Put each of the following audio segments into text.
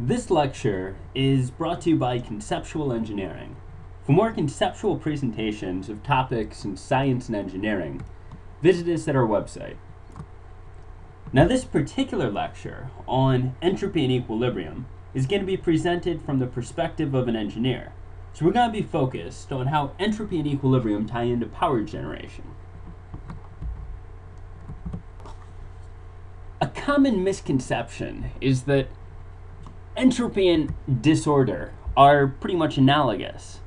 This lecture is brought to you by Conceptual Engineering. For more conceptual presentations of topics in science and engineering, visit us at our website. Now, this particular lecture on entropy and equilibrium is going to be presented from the perspective of an engineer. So we're going to be focused on how entropy and equilibrium tie into power generation. A common misconception is that entropy and disorder are pretty much analogous.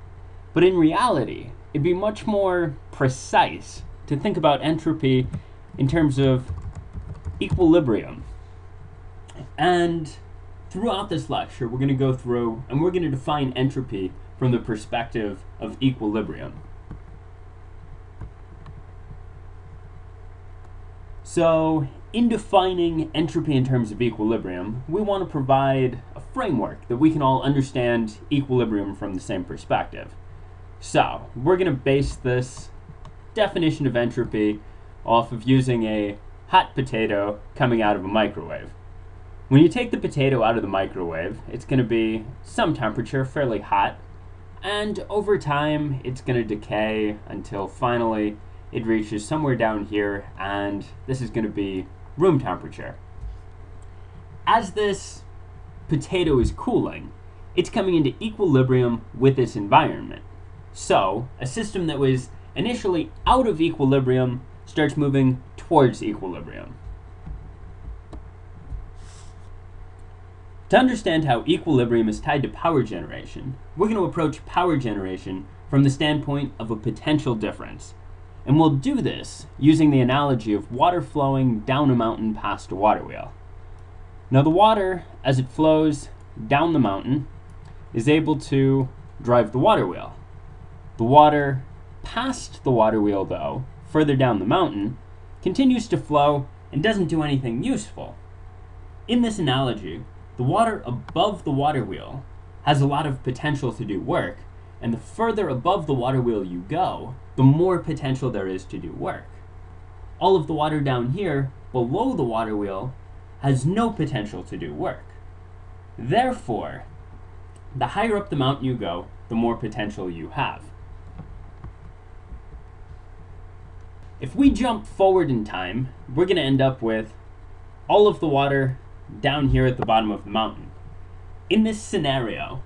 But in reality, it'd be much more precise to think about entropy in terms of equilibrium. And throughout this lecture, we're going to go through and we're going to define entropy from the perspective of equilibrium. So, in defining entropy in terms of equilibrium, we want to provide a framework that we can all understand equilibrium from the same perspective. So, we're going to base this definition of entropy off of using a hot potato coming out of a microwave. When you take the potato out of the microwave, it's going to be some temperature, fairly hot, and over time it's going to decay until finally it reaches somewhere down here, and this is going to be room temperature. As this potato is cooling, it's coming into equilibrium with its environment. So, a system that was initially out of equilibrium starts moving towards equilibrium. To understand how equilibrium is tied to power generation, we're going to approach power generation from the standpoint of a potential difference. And we'll do this using the analogy of water flowing down a mountain past a water wheel. Now the water, as it flows down the mountain, is able to drive the water wheel. The water past the water wheel, though, further down the mountain, continues to flow and doesn't do anything useful. In this analogy, the water above the water wheel has a lot of potential to do work, and the further above the water wheel you go, the more potential there is to do work. All of the water down here, below the water wheel, has no potential to do work. Therefore, the higher up the mountain you go, the more potential you have. If we jump forward in time, we're going to end up with all of the water down here at the bottom of the mountain. In this scenario,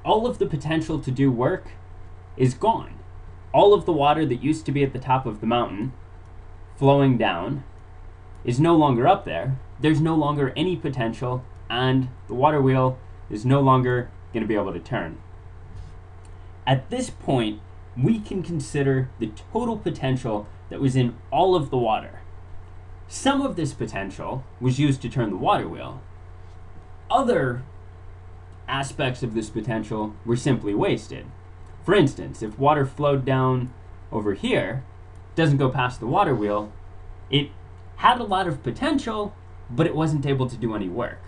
all of the potential to do work is gone. All of the water that used to be at the top of the mountain, flowing down, is no longer up there. There's no longer any potential, and the water wheel is no longer going to be able to turn. At this point, we can consider the total potential that was in all of the water. Some of this potential was used to turn the water wheel. Other aspects of this potential were simply wasted. For instance, if water flowed down over here, doesn't go past the water wheel, it had a lot of potential, but it wasn't able to do any work.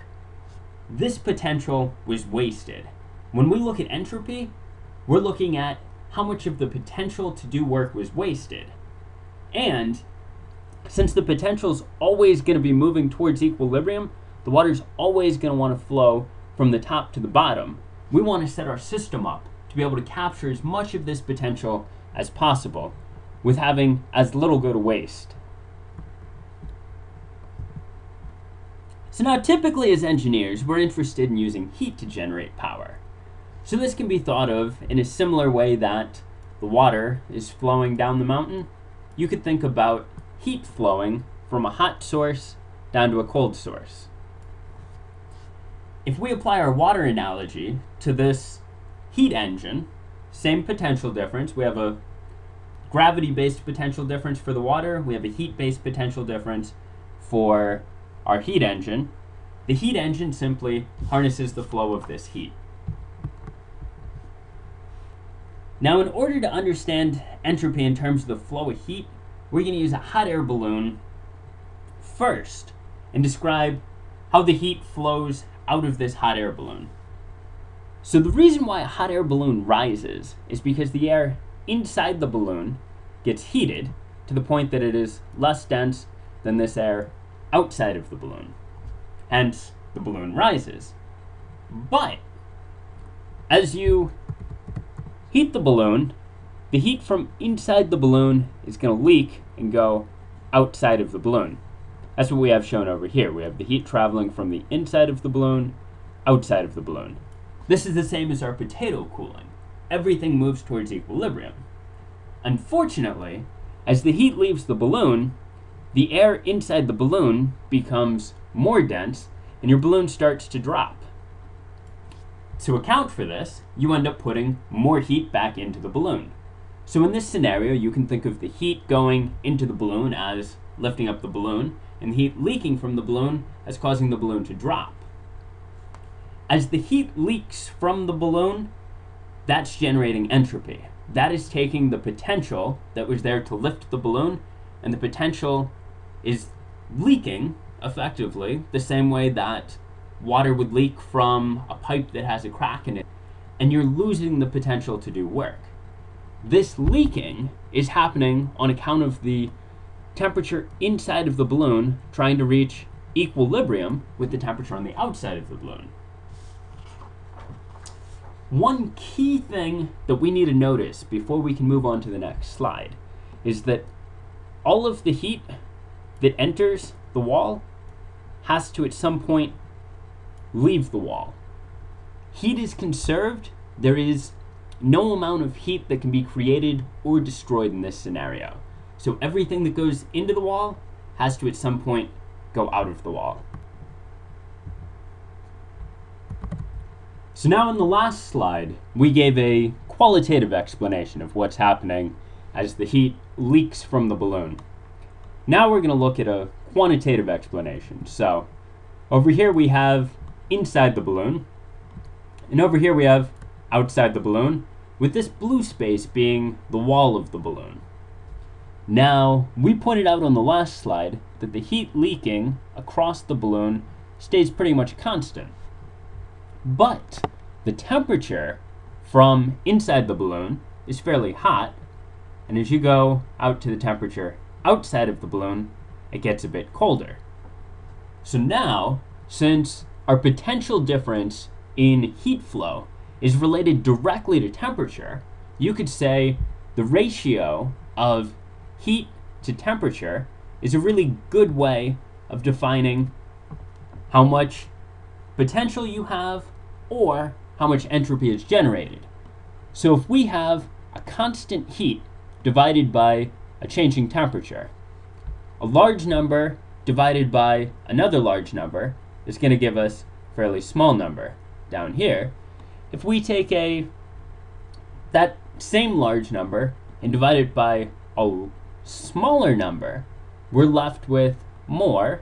This potential was wasted. When we look at entropy, we're looking at how much of the potential to do work was wasted. And since the potential is always going to be moving towards equilibrium, the water's always going to want to flow from the top to the bottom. We want to set our system up to be able to capture as much of this potential as possible with having as little go to waste. So now typically as engineers, we're interested in using heat to generate power. So this can be thought of in a similar way that the water is flowing down the mountain. You could think about heat flowing from a hot source down to a cold source. If we apply our water analogy to this heat engine, same potential difference. We have a gravity-based potential difference for the water. We have a heat-based potential difference for our heat engine. The heat engine simply harnesses the flow of this heat. Now, in order to understand entropy in terms of the flow of heat, we're going to use a hot air balloon first and describe how the heat flows out of this hot air balloon. So the reason why a hot air balloon rises is because the air inside the balloon gets heated to the point that it is less dense than this air outside of the balloon. Hence, the balloon rises. But as you heat the balloon, the heat from inside the balloon is going to leak and go outside of the balloon. That's what we have shown over here. We have the heat traveling from the inside of the balloon, outside of the balloon. This is the same as our potato cooling. Everything moves towards equilibrium. Unfortunately, as the heat leaves the balloon, the air inside the balloon becomes more dense and your balloon starts to drop. To account for this, you end up putting more heat back into the balloon. So in this scenario, you can think of the heat going into the balloon as lifting up the balloon, and the heat leaking from the balloon as causing the balloon to drop. As the heat leaks from the balloon, that's generating entropy. That is taking the potential that was there to lift the balloon, and the potential is leaking, effectively, the same way that water would leak from a pipe that has a crack in it, and you're losing the potential to do work. This leaking is happening on account of the temperature inside of the balloon trying to reach equilibrium with the temperature on the outside of the balloon. One key thing that we need to notice before we can move on to the next slide is that all of the heat that enters the wall has to at some point leave the wall. Heat is conserved. There is no amount of heat that can be created or destroyed in this scenario. So everything that goes into the wall has to at some point go out of the wall. So now in the last slide, we gave a qualitative explanation of what's happening as the heat leaks from the balloon. Now we're going to look at a quantitative explanation. So over here we have inside the balloon, and over here we have outside the balloon, with this blue space being the wall of the balloon. Now, we pointed out on the last slide that the heat leaking across the balloon stays pretty much constant. But the temperature from inside the balloon is fairly hot, and as you go out to the temperature outside of the balloon, it gets a bit colder. So now, since our potential difference in heat flow is related directly to temperature, you could say the ratio of heat to temperature is a really good way of defining how much potential you have or how much entropy is generated. So if we have a constant heat divided by a changing temperature, a large number divided by another large number is going to give us a fairly small number down here. If we take that same large number and divide it by a smaller number, we're left with more.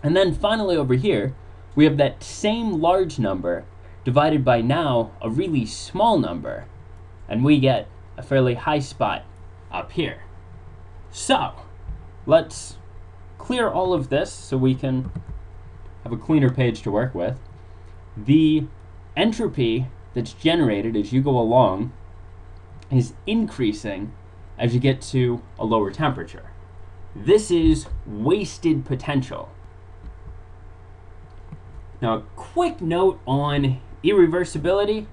And then finally over here, we have that same large number divided by now a really small number, and we get a fairly high spot up here. So let's clear all of this so we can have a cleaner page to work with. The entropy that's generated as you go along is increasing as you get to a lower temperature. This is wasted potential. Now, a quick note on irreversibility.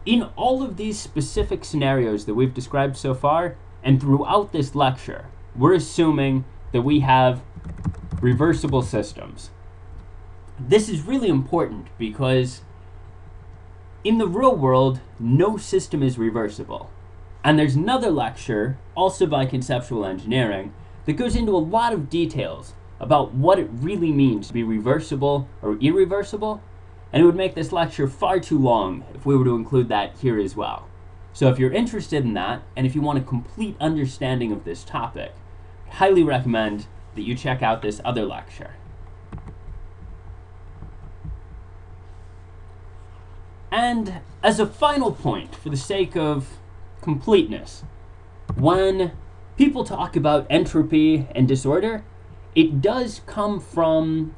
In all of these specific scenarios that we've described so far, and throughout this lecture, we're assuming that we have reversible systems. This is really important because in the real world, no system is reversible. And there's another lecture, also by conceptual engineering, that goes into a lot of details about what it really means to be reversible or irreversible, and it would make this lecture far too long if we were to include that here as well. So if you're interested in that, and if you want a complete understanding of this topic, I highly recommend that you check out this other lecture. And as a final point, for the sake of completeness, when people talk about entropy and disorder, it does come from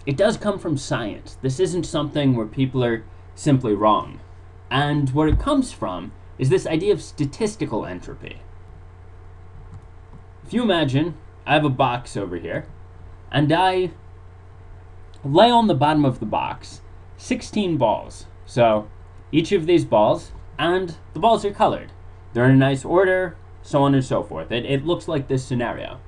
science. This isn't something where people are simply wrong. And where it comes from is this idea of statistical entropy. If you imagine, I have a box over here, and I lay on the bottom of the box 16 balls. So each of these balls, and the balls are colored. They're in a nice order, so on and so forth. It looks like this scenario.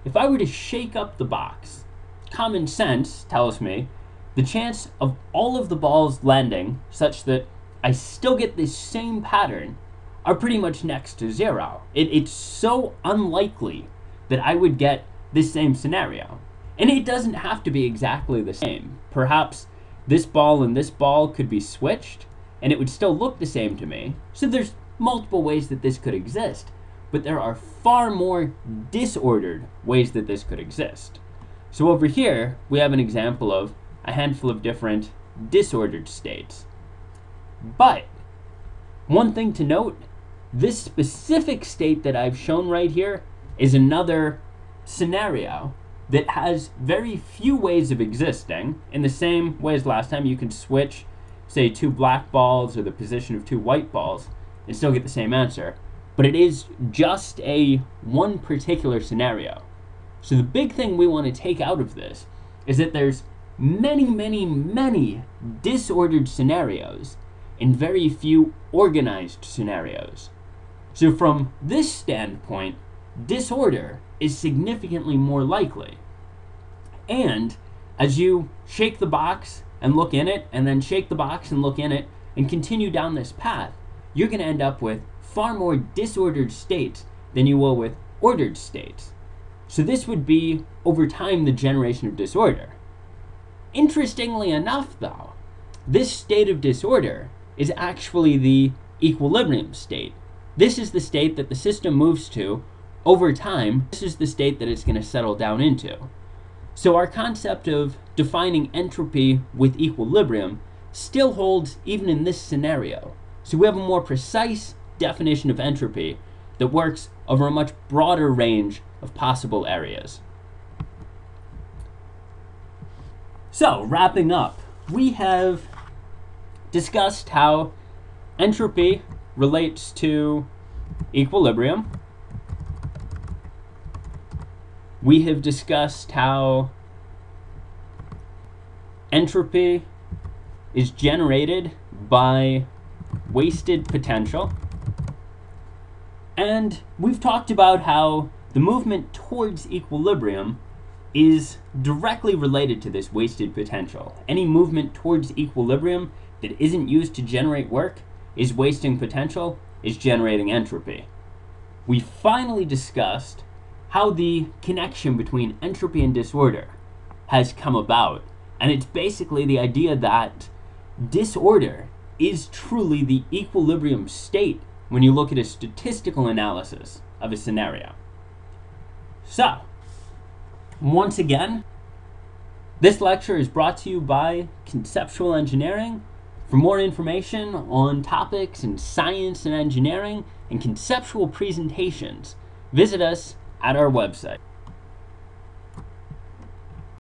If I were to shake up the box, common sense tells me the chance of all of the balls landing such that I still get this same pattern are pretty much next to zero. It's so unlikely that I would get this same scenario. And it doesn't have to be exactly the same. Perhaps this ball and this ball could be switched, and it would still look the same to me. So there's multiple ways that this could exist, but there are far more disordered ways that this could exist. So over here, we have an example of a handful of different disordered states. But one thing to note, this specific state that I've shown right here is another scenario that has very few ways of existing. In the same way as last time, you can switch, say, 2 black balls or the position of 2 white balls and still get the same answer. But it is just one particular scenario. So the big thing we want to take out of this is that there's many, many, many disordered scenarios and very few organized scenarios. So from this standpoint, disorder is significantly more likely. And as you shake the box and look in it, and then shake the box and look in it, and continue down this path, you're going to end up with far more disordered states than you will with ordered states. So this would be, over time, the generation of disorder. Interestingly enough, though, this state of disorder is actually the equilibrium state. This is the state that the system moves to over time. This is the state that it's going to settle down into. So our concept of defining entropy with equilibrium still holds even in this scenario. So we have a more precise definition of entropy that works over a much broader range of possible areas. So, wrapping up, we have discussed how entropy relates to equilibrium. We have discussed how entropy is generated by wasted potential. And we've talked about how the movement towards equilibrium is directly related to this wasted potential. Any movement towards equilibrium that isn't used to generate work is wasting potential, is generating entropy. We finally discussed how the connection between entropy and disorder has come about. And it's basically the idea that disorder is truly the equilibrium state when you look at a statistical analysis of a scenario. So, once again, this lecture is brought to you by Conceptual Engineering. For more information on topics in science and engineering and conceptual presentations, visit us at our website.